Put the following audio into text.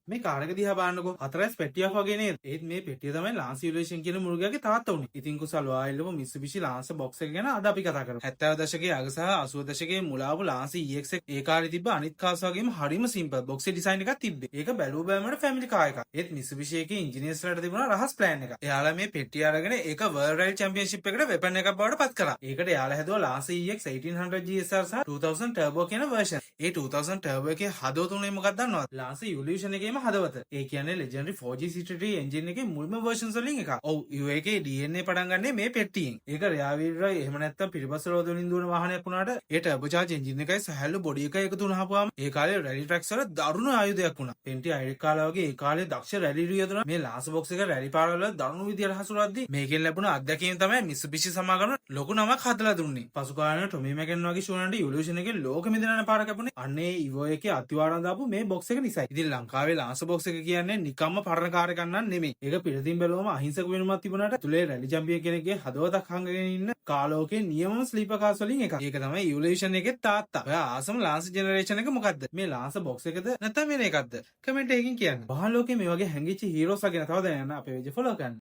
මේ කාර් එක දිහා බලන්නකෝ. හතරස් පෙට්ටියක් වගේ නේද? ඒත් මේ පෙට්ටිය තමයි ලාන්ස් ඉවලුෂන් කියන මුර්ගයාගේ තාත්තා උනේ. ඉතින් කුසල් වායිල්ලව මිත්සුබිෂි ලාන්ස් බොක්ස් එක ගැන අද අපි කතා කරමු. 70 දශකයේ අග සහ 80 දශකයේ මුල ආපු ලාන්ස් EX එක ඒ කාලේ තිබ්බ අනිත් කාස් වගේම හරිම සිම්පල් බොක්ස් ඩිසයින් එකක් තිබ්බේ. ඒක බැලුව බැලමට ෆැමිලි කාර් එකක්. ඒත් මිත්සුබිෂි එකේ ඉන්ජිනියර්ස්ලාට තිබුණා රහස් ප්ලෑන් එකක්. එයාලා මේ පෙට්ටිය අරගෙන ඒක වර්ල්ඩ් රයිඩ් චැම්පියන්ෂිප් එකට වෙපන් එකක් බවට පත් කරා. ඒකට එයාලා හැදුවා ලාන්ස් EX 1800 GSR සහ 2000 ටර්බෝ කියන version. ඒ 2000 ටර්බෝ එකේ හදවත උනේ මොකක්ද දන්නවද? ලාන්ස් ඉවලුෂන් එකේම හදවත. ඒ කියන්නේ legendary 4G63 එන්ජින් එකේ මුල්ම versions වලින් එකක්. ඔව් එකේ DNA පටන් ගන්නේ මේ පෙට්ටියෙන්. ඒක rear wheel drive එහෙම නැත්නම් පිටිපස්ස රෝද වලින් දුවන වාහනයක් වුණාට ඒ ටර්බෝ charge එන්ජින් එකයි සහැල්ලු බොඩි එකයි එකතු වුණාම ඒ කාලේ රැලි ට්‍රැක්ස් වල දරුණු ආයුධයක් වුණා. පෙන්ටි අයිරික් කාලා වගේ ඒ කාලේ දක්ෂ රැලි රියදුනා මේ ලාන්ස් බොක්ස් එක රැලි පාරවල දරුණු විදියට හසුරද්දි මේකෙන් ලැබුණ අත්දැකීම තමයි මිත්සුබිෂි සමාගම ලොකු නමක් හදලා දුන්නේ. පසු කාලේ ටොමි මැකන් වගේ ෂෝනන්ට ඉවලුෂන් එකේ ලෝක මිදෙන පාර කැපුණේ අන්නේ ඉවෝ එකේ අතිවාරම් දාපු මේ බොක්ස් එක නිසායි. ඉතින් ලංකාවේ ලාන්ස් බොක්ස් එක කියන්නේ නිකම්ම පරණ කාර් එකක් නන් නෙමෙයි. ඒක පිළිතින් බැලුවම අහිංසක වෙනුමක් තිබුණාට තුලේ රැලි චැම්පියන් කෙනෙක්ගේ හදවතක් හංගගෙන ඉන්න කාලෝකේ නියමම ස්ලීපර් කාස් වලින් එකක්. ඒක තමයි ඉවලුෂන් එකේ තාත්තා. ඔයා ආසම ලාන්ස් ජෙනරේෂන් එක මොකද්ද? මේ ලාන්ස් බොක්ස් එකද නැත්නම් වෙන එකක්ද? කමෙන්ට් එකකින් කියන්න. බාහිර ලෝකේ මේ වගේ හැංගිච්ච හීරෝස් වගේ තව දැනන්න අපේ පේජ් එක ෆලෝ කරන්න.